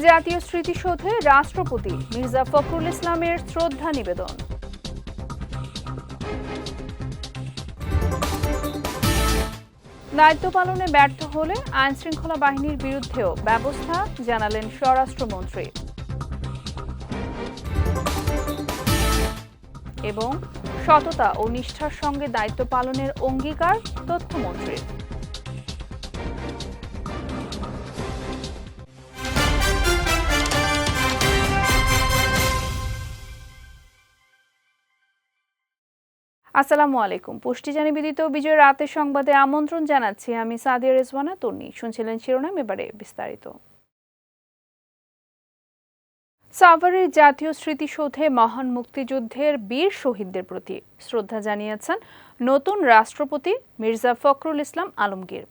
জাতীয় স্মৃতিসৌধে রাষ্ট্রপতি মির্জা ফখরুল ইসলামের শ্রদ্ধা নিবেদন। দায়িত্ব পালনে ব্যর্থ হলে আইনশৃঙ্খলা বাহিনীর বিরুদ্ধেও ব্যবস্থা জানালেন স্বরাষ্ট্রমন্ত্রী। এবং সততা ও নিষ্ঠার সঙ্গে দায়িত্ব পালনের অঙ্গীকার তথ্যমন্ত্রীর। আসসালামু আলাইকুম। পুষ্টিজা নিবেদিত বিজয় রাতের সংবাদে আমন্ত্রণ জানাচ্ছি আমি সাদিয়া রেজওয়ানা তন্নি। শুনছিলেন শিরোনাম, এবারে বিস্তারিত। সাভারের জাতীয় স্মৃতিসৌধে মহান মুক্তিযুদ্ধের বীর শহীদদের প্রতি শ্রদ্ধা জানিয়েছেন নতুন রাষ্ট্রপতি মির্জা ফখরুল ইসলাম আলমগীর।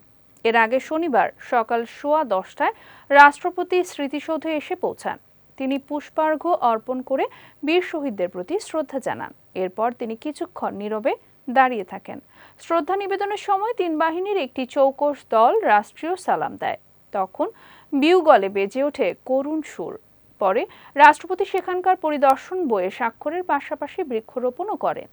এর আগে শনিবার সকাল 10:15টায় রাষ্ট্রপতি স্মৃতিসৌধে এসে পৌঁছান। তিনি পুষ্পার্ঘ্য অর্পণ করে বীর শহীদদের প্রতি শ্রদ্ধা জানান। এরপর তিনি কিছুক্ষণ নীরবে দাঁড়িয়ে থাকেন। শ্রদ্ধা নিবেদনের সময় তিন বাহিনীর একটি চৌকস দল রাষ্ট্রীয় সালাম দেয়। তখন বিউগলে বেজে ওঠে করুণ সুর। পরে রাষ্ট্রপতি সেখানকার পরিদর্শন বইয়ে স্বাক্ষরের পাশাপাশি বৃক্ষরোপণও করেন।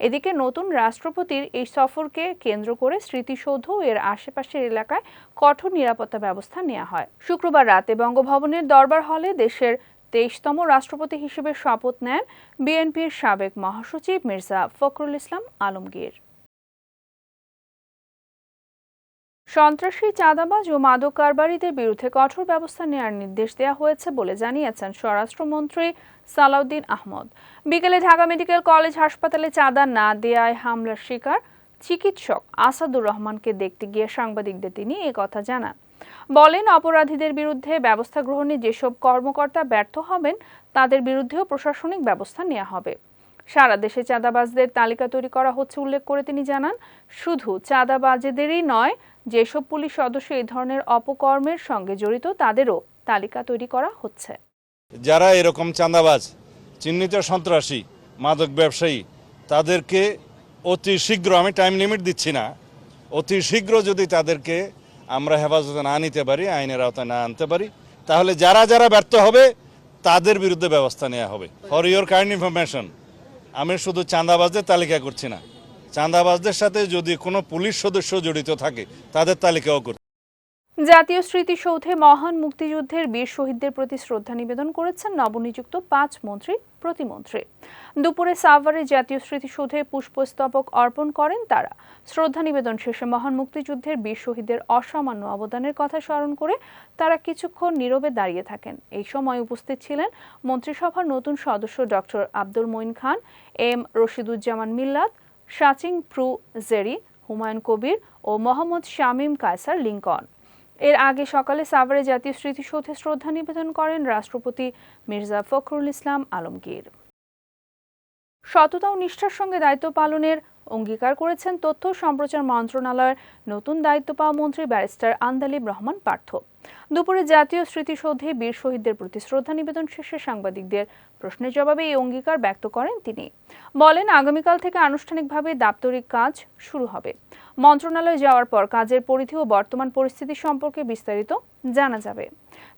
এদিকে নতুন রাষ্ট্রপতির এই সফরকে কেন্দ্র করে স্মৃতিসৌধ ও এর আশেপাশের এলাকায় কঠোর নিরাপত্তা ব্যবস্থা নেওয়া হয়। শুক্রবার রাতে বঙ্গভবনের দরবার হলে দেশের 23তম রাষ্ট্রপতি হিসেবে শপথ নেন বিএনপির সাবেক মহাসচিব মির্জা ফখরুল ইসলাম আলমগীর। সন্ত্রাসী, চাঁদাবাজ ও মাদক কারবারিদের বিরুদ্ধে কঠোর ব্যবস্থা নেওয়ার নির্দেশ দেওয়া হয়েছে বলে জানিয়েছেন স্বরাষ্ট্রমন্ত্রী সালাউদ্দিন আহমদ। বিকেলে ঢাকা মেডিকেল কলেজ হাসপাতালে চাঁদা না দেওয়ায় হামলার শিকার চিকিৎসক আসাদুর রহমানকে দেখতে গিয়ে সাংবাদিকদের তিনি একথা জানান। বলেন, অপরাধীদের বিরুদ্ধে ব্যবস্থা গ্রহণে যেসব কর্মকর্তা ব্যর্থ হবেন তাদের বিরুদ্ধেও প্রশাসনিক ব্যবস্থা নেওয়া হবে। সারা দেশে চাঁদাবাজদের তালিকা তৈরি করা হচ্ছে উল্লেখ করে তিনি জানান, শুধু চাঁদাবাজদেরই নয়, যেসব পুলিশ সদস্য এই ধরনের অপকর্মের সঙ্গে জড়িত তাদেরও তালিকা তৈরি করা হচ্ছে। যারা এরকম চাঁদাবাজ, চিহ্নিত সন্ত্রাসী, মাদক ব্যবসায়ী, তাদেরকে অতি শীঘ্র, আমি টাইম লিমিট দিচ্ছি না, অতি শীঘ্র যদি তাদেরকে আমরা হেফাজতে না নিতে পারি, আইনের আওতায় না আনতে পারি, তাহলে যারা যারা ব্যর্থ হবে তাদের বিরুদ্ধে ব্যবস্থা নেওয়া হবে। ফর ইওর কাইন্ড ইনফরমেশন, আমি শুধু চাঁদাবাজদের তালিকা করছি না, চাঁদাবাজদের সাথে যদি কোনো পুলিশ সদস্য জড়িত থাকে তাদের তালিকাও করছি। জাতীয় স্মৃতিসৌধে মহান মুক্তিযুদ্ধের বীর শহীদদের প্রতি শ্রদ্ধা নিবেদন করেছেন নবনিযুক্ত 5 মন্ত্রী প্রতিমন্ত্রী। দুপুরে সাভারে জাতীয় স্মৃতিসৌধে পুষ্পস্তবক অর্পণ করেন তারা। শ্রদ্ধা নিবেদন শেষে মহান মুক্তিযুদ্ধের বীর শহীদদের অসামান্য অবদানের কথা স্মরণ করে তারা কিছুক্ষণ নীরবে দাঁড়িয়ে থাকেন। এই সময় উপস্থিত ছিলেন মন্ত্রিসভার নতুন সদস্য ডক্টর আব্দুল মঈন খান, এম রশিদুজ্জামান মিল্লাত, শাচিং প্রু জেরি, হুমায়ুন কবির ও মোহাম্মদ শামীম কায়সার লিংকন। এর আগে সকালে সাভারে জাতীয় স্মৃতিসৌধে শ্রদ্ধা নিবেদন করেন রাষ্ট্রপতি মির্জা ফখরুল ইসলাম আলমগীর। সততা ও নিষ্ঠার সঙ্গে দায়িত্ব পালনের অঙ্গীকার করেছেন তথ্য সম্প্রচার মন্ত্রণালয়ের নতুন দায়িত্ব পাওয়া মন্ত্রী ব্যারিস্টার আন্দালিব রহমান পার্থ। দুপুরে জাতীয় স্মৃতিসৌধে বীর শহীদদের প্রতি শ্রদ্ধা নিবেদন শেষে সাংবাদিকদের প্রশ্নের জবাবে এই অঙ্গীকার ব্যক্ত করেন তিনি। বলেন, আগামীকাল থেকে আনুষ্ঠানিকভাবে দাপ্তরিক কাজ শুরু হবে। মন্ত্রণালয়ে যাওয়ার পর কাজের পরিধি ও বর্তমান পরিস্থিতি সম্পর্কে বিস্তারিত জানা যাবে।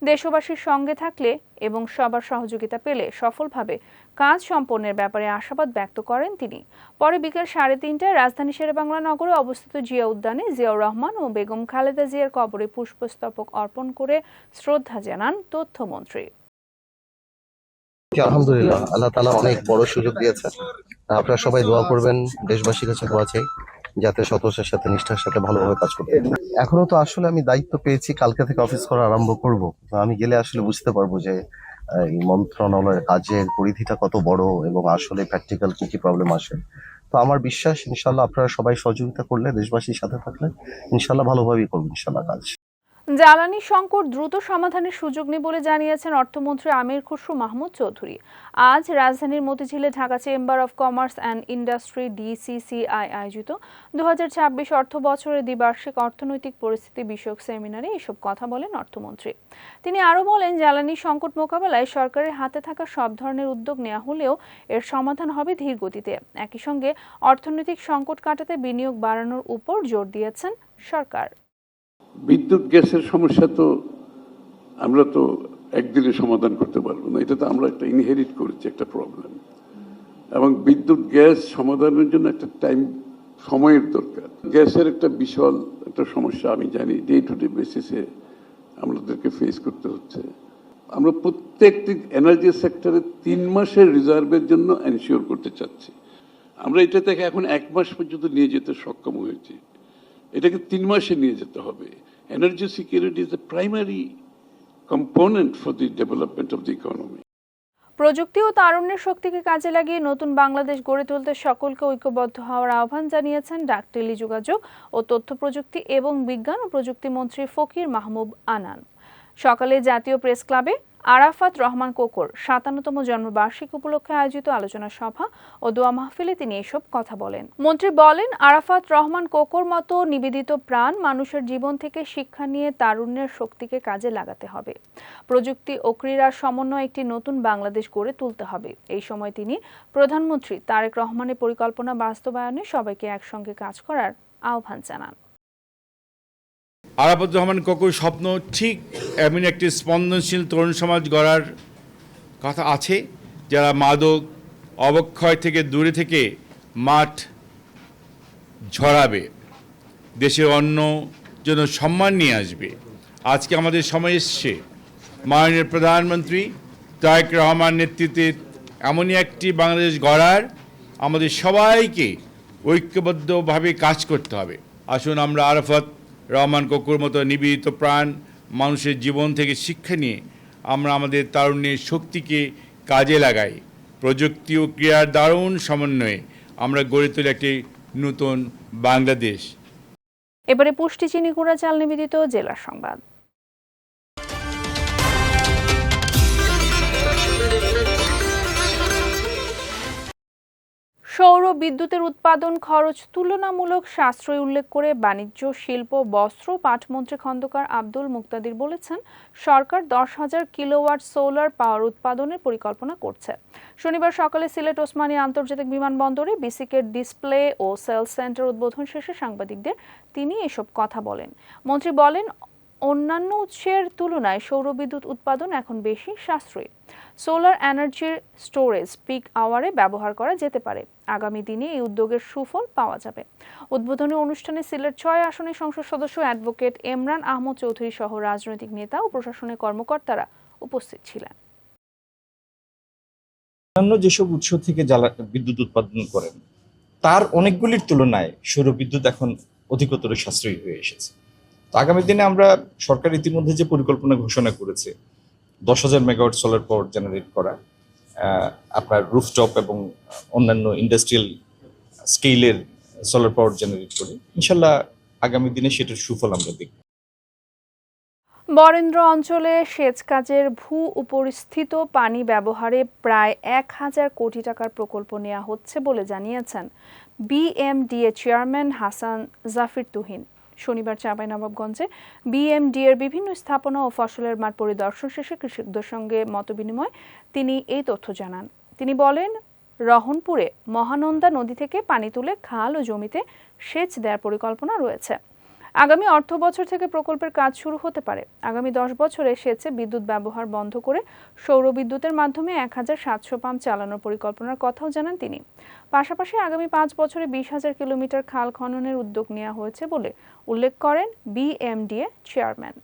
দেশবাসীর সঙ্গে থাকলে এবং সবার সহযোগিতা পেলে সফলভাবে কাজ সম্পন্নের ব্যাপারে আশাবাদ ব্যক্ত করেন তিনি। পরে বিকেল 3:30টায় রাজধানী শেরেবাংলা নগরে অবস্থিত জিয়া উদ্যানে জিয়াউর রহমান ও বেগম খালেদা জিয়ার কবরে পুষ্পস্তবক অর্পণ করে শ্রদ্ধা জানান তথ্যমন্ত্রী। আলহামদুলিল্লাহ, আল্লাহ তাআলা অনেক বড় সুযোগ দিয়েছে। আপনারা সবাই দোয়া করবেন, দেশবাসীর কাছে দোয়া চাই যাতে সততার সাথে নিষ্ঠার সাথে ভালোভাবে কাজ করতে। এখনো তো আসলে আমি দায়িত্ব পেয়েছি, কালকে থেকে অফিস করা আরম্ভ করব। আমি গেলে আসলে বুঝতে পারবো যে এই মন্ত্রণালয়ের কাজের পরিধিটা কত বড় এবং আসলে প্র্যাকটিক্যাল কি কি প্রবলেম আসে। তো আমার বিশ্বাস, ইনশাল্লাহ আপনারা সবাই সহযোগিতা করলে, দেশবাসীর সাথে থাকলে ইনশাল্লাহ ভালোভাবেই করবো ইনশাল্লাহ কাজ। জ্বালানি সংকট দ্রুত সমাধানের সুযোগ নেই বলে জানিয়েছেন অর্থমন্ত্রী আমির খুসরু মাহমুদ চৌধুরী। আজ রাজধানীর মতিঝিলে Dhaka chamber of commerce and industry DCCI আয়োজিত 2026 অর্থ বছরের দ্বিবার্ষিক অর্থনৈতিক পরিস্থিতি বিষয়ক সেমিনারে এসব কথা বলেন অর্থমন্ত্রী। তিনি আরও বলেন, জ্বালানি সংকট মোকাবেলায় সরকারের হাতে থাকা সব ধরনের উদ্যোগ নেওয়া হলেও এর সমাধান হবে ধীর গতিতে। একই সঙ্গে অর্থনৈতিক সংকট কাটাতে বিনিয়োগ বাড়ানোর উপর জোর দিয়েছেন সরকার। বিদ্যুৎ গ্যাসের সমস্যা তো আমরা তো একদিনে সমাধান করতে পারবো না। এটা তো আমরা একটা ইনহেরিট করেছি একটা প্রবলেম, এবং বিদ্যুৎ গ্যাস সমাধানের জন্য একটা সময়ের দরকার। গ্যাসের একটা বিশাল একটা সমস্যা আমি জানি, ডে টু ডে বেসিসে আমাদেরকে ফেস করতে হচ্ছে। আমরা প্রত্যেকটি এনার্জি সেক্টরে 3 মাসের রিজার্ভের জন্য এনশিওর করতে চাচ্ছি। আমরা এটা থেকে এখন 1 মাস পর্যন্ত নিয়ে যেতে সক্ষম হয়েছি, এটাকে 3 মাসে নিয়ে যেতে হবে। Energy security is the primary component for the development of the economy. প্রযুক্তি ও তারুণ্যের শক্তিকে কাজে লাগিয়ে নতুন বাংলাদেশ গড়ে তুলতে সকলকে ঐক্যবদ্ধ হওয়ার আহ্বান জানিয়েছেন ডাক টেলিযোগাযোগ ও তথ্য প্রযুক্তি এবং বিজ্ঞান ও প্রযুক্তি মন্ত্রী ফকির মাহমুদ আনান। সকালে জাতীয় প্রেস ক্লাবে আরাফাত রহমান কোকোর ৫৭তম জন্মবার্ষিকী উপলক্ষে আয়োজিত আলোচনা সভা ও দোয়া মাহফিলে তিনি এসব কথা বলেন। মন্ত্রী বলেন, আরাফাত রহমান কোকোর মতো নিবেদিত প্রাণ মানুষের জীবন থেকে শিক্ষা নিয়ে তারুণ্যের শক্তিকে কাজে লাগাতে হবে। প্রযুক্তি ও ক্রীড়ার সমন্বয়ে একটি নতুন বাংলাদেশ গড়ে তুলতে হবে। এই সময় তিনি প্রধানমন্ত্রী তারেক রহমানের পরিকল্পনা বাস্তবায়নে সবাইকে একসঙ্গে কাজ করার আহ্বান জানান। আরাফাত রহমান কোকোর স্বপ্ন ঠিক এমন একটি স্পন্দনশীল তরুণ সমাজ গড়ার কথা আছে, যারা মাদক অবক্ষয় থেকে দূরে থেকে মাঠ ঝরাবে, দেশের অন্য জন্য সম্মান নিয়ে আসবে। আজকে আমাদের সময় এসছে মাননীয় প্রধানমন্ত্রী তারেক রহমান নেতৃত্বে এমনই একটি বাংলাদেশ গড়ার। আমাদের সবাইকে ঐক্যবদ্ধভাবে কাজ করতে হবে। আসুন আমরা আরাফাত রহমান কোকোর মতো নিবেদিত প্রাণ মানুষের জীবন থেকে শিক্ষা নিয়ে আমরা আমাদের তারুণ্যের শক্তিকে কাজে লাগাই। প্রযুক্তি ও ক্রীড়ার দারুণ সমন্বয়ে আমরা গড়ে তুলি একটি নতুন বাংলাদেশ। এবারে পুষ্টি চিনি গুঁড়া চাল নিবেদিত জেলার সংবাদ। সৌর বিদ্যুতের উৎপাদন খরচ তুলনামূলক সাশ্রয়ী উল্লেখ করে বাণিজ্য, শিল্প, বস্ত্র, পাটমন্ত্রী খন্দকার আব্দুল মুক্তাদির বলেছেন, সরকার 10,000 কিলোওয়াট সোলার পাওয়ার উৎপাদনের পরিকল্পনা করছে। শনিবার সকালে সিলেট ওসমানী আন্তর্জাতিক বিমানবন্দরে বিসিকের ডিসপ্লে ও সেলস সেন্টার উদ্বোধন শেষে সাংবাদিকদের তিনি এসব কথা বলেন। মন্ত্রী বলেন, অন্যান্য উৎসের তুলনায় সৌরবিদ্যুৎ উৎপাদন এখন বেশি সাশ্রয়ী। সোলার এনার্জির স্টোরেজ পিক আওয়ারে ব্যবহার করা যেতে পারে। আগামী দিনে এই উদ্যোগের সুফল পাওয়া যাবে। উদ্বোধনী অনুষ্ঠানে সিলেট 6 আসনের সংসদ সদস্য অ্যাডভোকেট এমরান আহমদ চৌধুরী সহ রাজনৈতিক নেতা ও প্রশাসনের কর্মকর্তারা উপস্থিত ছিলেন। অন্যান্য যেসব উৎস থেকে বিদ্যুৎ উৎপাদন করেন তার অনেকগুলির তুলনায় সৌরবিদ্যুৎ এখন অধিকতর সাশ্রয়ী হয়ে এসেছে। তো আগামী দিনে আমরা সরকার ইতিমধ্যে যে পরিকল্পনা ঘোষণা করেছে 10,000 মেগাওয়াট সোলার পাওয়ার জেনারেট করা, আপনার রুফটপ এবং অন্যান্য ইন্ডাস্ট্রিয়াল স্কেলের সোলার পাওয়ার জেনারেট করে ইনশাল্লাহ আগামী দিনে সেটার সুফল আমরা দেখব। বরেন্দ্র অঞ্চলে সেচ কাজের উপরিস্থিত পানি ব্যবহারে প্রায় 1,000 কোটি টাকার প্রকল্প নেওয়া হচ্ছে বলে জানিয়েছেন বিএমডিএ চেয়ারম্যান হাসান জাফির তুহিন। শনিবার চাঁপাইনবাবগঞ্জে বিএমডিএর বিভিন্ন স্থাপনা ও ফসলের মাঠ পরিদর্শন শেষে কৃষকদের সঙ্গে মতবিনিময় তিনি এই তথ্য জানান। তিনি বলেন, রহনপুরে মহানন্দা নদী থেকে পানি তুলে খাল ও জমিতে সেচ দেওয়ার পরিকল্পনা রয়েছে। আগামী অর্থ বছর থেকে প্রকল্পের কাজ শুরু হতে পারে। আগামী 10 বছরে সেচে বিদ্যুৎ ব্যবহার বন্ধ করে সৌর বিদ্যুতের মাধ্যমে 1,700 পাম্প চালানোর পরিকল্পনার কথাও জানান তিনি। পাশাপাশি আগামী 5 বছরে 20,000 কিলোমিটার খাল খননের উদ্যোগ নেওয়া হয়েছে বলে উল্লেখ করেন বিএমডিএ চেয়ারম্যান।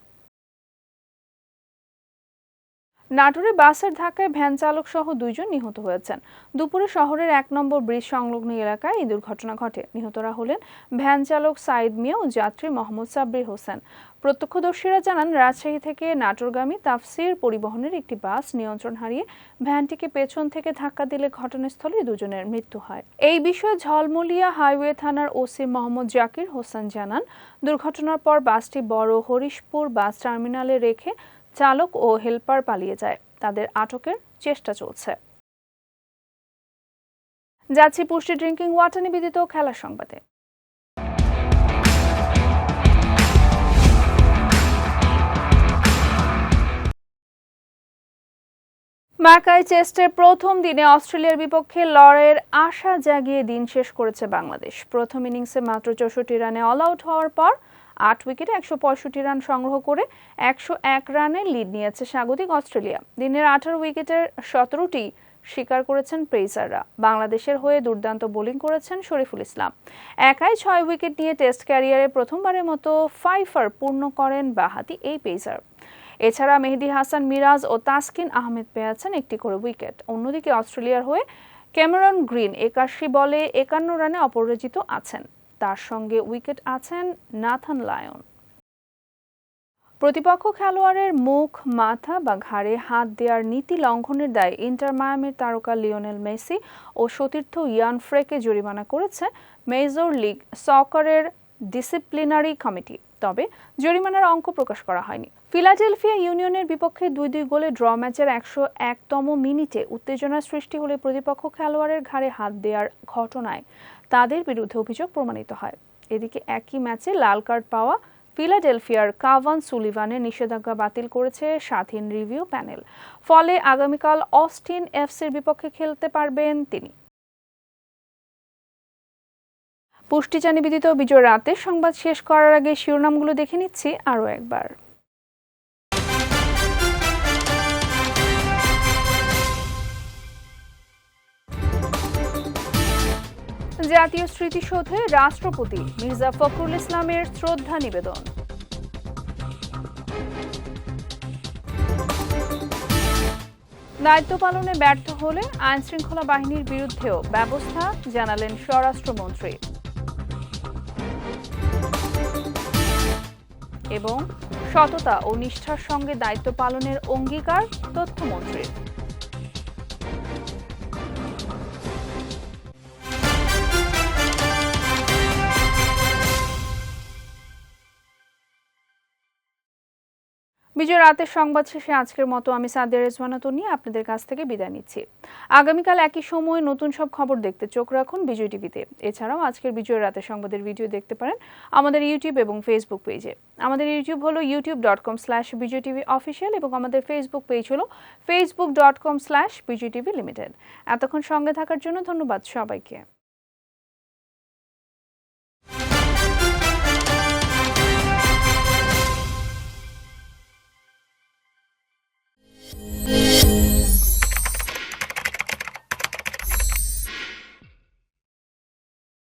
নাটোরে বাসের ধাক্কায় ভ্যান চালক সহ 2 জন নিহত হয়েছেন। দুপুরে শহরের 1 নম্বর ব্রিজ সংলগ্ন এলাকায় এই দুর্ঘটনা ঘটে। নিহতরা হলেন ভ্যান চালক সাইদ মিয়া ও যাত্রী মোহাম্মদ সাব্বির হোসেন। প্রত্যক্ষদর্শীরা জানান, রাজশাহী থেকে নাটোরগামী তাফসির পরিবহনের একটি বাস নিয়ন্ত্রণ হারিয়ে ভ্যানটিকে পেছন থেকে ধাক্কা দিলে ঘটনাস্থলে 2 জনের মৃত্যু হয়। এই বিষয়ে ঝলমলিয়া হাইওয়ে থানার ওসি মোহাম্মদ জাকির হোসেন জানান, দুর্ঘটনার পর বাসটি বড় হরিশপুর বাস টার্মিনালে রেখে চালক ও হেলপার পালিয়ে যায়। তাদের আটকের চেষ্টা চলছে। যাচ্ছি পুষ্টি ড্রিঙ্কিং ওয়াটার নিবেদিত খেলার সংবাদে। ম্যাকাই টেস্টের প্রথম দিনে অস্ট্রেলিয়ার বিপক্ষে লড়াইয়ের আশা জাগিয়ে দিন শেষ করেছে বাংলাদেশ। প্রথম ইনিংসে মাত্র 64 রানে অল আউট হওয়ার পর 8 উইকেটে 165 রান সংগ্রহ করে 101 রানের লিড নিয়েছে স্বাগতিক অস্ট্রেলিয়া। দিনের 18 উইকেটের 17টি শিকার করেছেন পেসাররা। বাংলাদেশের হয়ে দুর্দান্ত বোলিং করেছেন শরীফুল ইসলাম। একাই 6 উইকেট নিয়ে টেস্ট ক্যারিয়ারে প্রথমবারের মতো 5 পূর্ণ করেন বাঁহাতি এই পেসার। এছাড়া মেহেদী হাসান মিরাজ ও তাসকিন আহমেদ পেয়েছেন একটি করে উইকেট। অন্যদিকে অস্ট্রেলিয়ার হয়ে ক্যামেরন গ্রিন 81 বলে 51 রানে অপরাজিত আছেন। তার সঙ্গে উইকেট আছেন নাথান লায়ন। প্রতিপক্ষ খেলোয়াড়ের মুখ, মাথা বা ঘাড়ে হাত দেওয়ার নীতি লঙ্ঘনের দায়ে ইন্টার মায়ামির তারকা লিওনেল মেসি ও সতীর্থ ইয়ান ফ্রেকে জরিমানা করেছে মেজর লিগ সকারের ডিসিপ্লিনারি কমিটি। তবে জরিমানার অঙ্ক প্রকাশ করা হয়নি। ফিলাডেলফিয়া ইউনিয়নের বিপক্ষে 2-2 গোলে ড্র ম্যাচের 101তম মিনিটে উত্তেজনার সৃষ্টি হলে প্রতিপক্ষ খেলোয়াড়ের ঘাড়ে হাত দেওয়ার ঘটনায় তাদের বিরুদ্ধে অভিযোগ প্রমাণিত হয়। এদিকে একই ম্যাচে লাল কার্ড পাওয়া ফিলাডেলফিয়ার কাভান সুলিভানের নিষেধাজ্ঞা বাতিল করেছে স্বাধীন রিভিউ প্যানেল। ফলে আগামীকাল অস্টিন এফসির বিপক্ষে খেলতে পারবেন তিনি। পুষ্টিচা নিবেদিত বিজয় রাতের সংবাদ শেষ করার আগে শিরোনামগুলো দেখে নিচ্ছি আরও একবার। জাতীয় স্মৃতিসৌধে রাষ্ট্রপতি মির্জা ফখরুল ইসলামের শ্রদ্ধা নিবেদন। দায়িত্ব পালনে ব্যর্থ হলে আইনশৃঙ্খলা বাহিনীর বিরুদ্ধেও ব্যবস্থা জানালেন স্বরাষ্ট্রমন্ত্রী। এবং সততা ও নিষ্ঠার সঙ্গে দায়িত্ব পালনের অঙ্গীকার তথ্যমন্ত্রীর। বিজয় রাতের সংবাদ শেষে আজকের মতো আমি সাদিয়া রেজওয়ানা তনি আপনাদের কাছ থেকে বিদায় নিচ্ছি। আগামীকাল একই সময়ে নতুন সব খবর দেখতে চোখ রাখুন বিজয় টিভিতে। এছাড়াও আজকের বিজয় রাতের সংবাদের ভিডিও দেখতে পারেন আমাদের ইউটিউব এবং ফেসবুক পেজে। আমাদের ইউটিউব হলো youtube.com/BJTV অফিসিয়াল এবং আমাদের ফেসবুক পেজ হলো facebook.com/BJTV লিমিটেড। এতক্ষণ সঙ্গে থাকার জন্য ধন্যবাদ সবাইকে।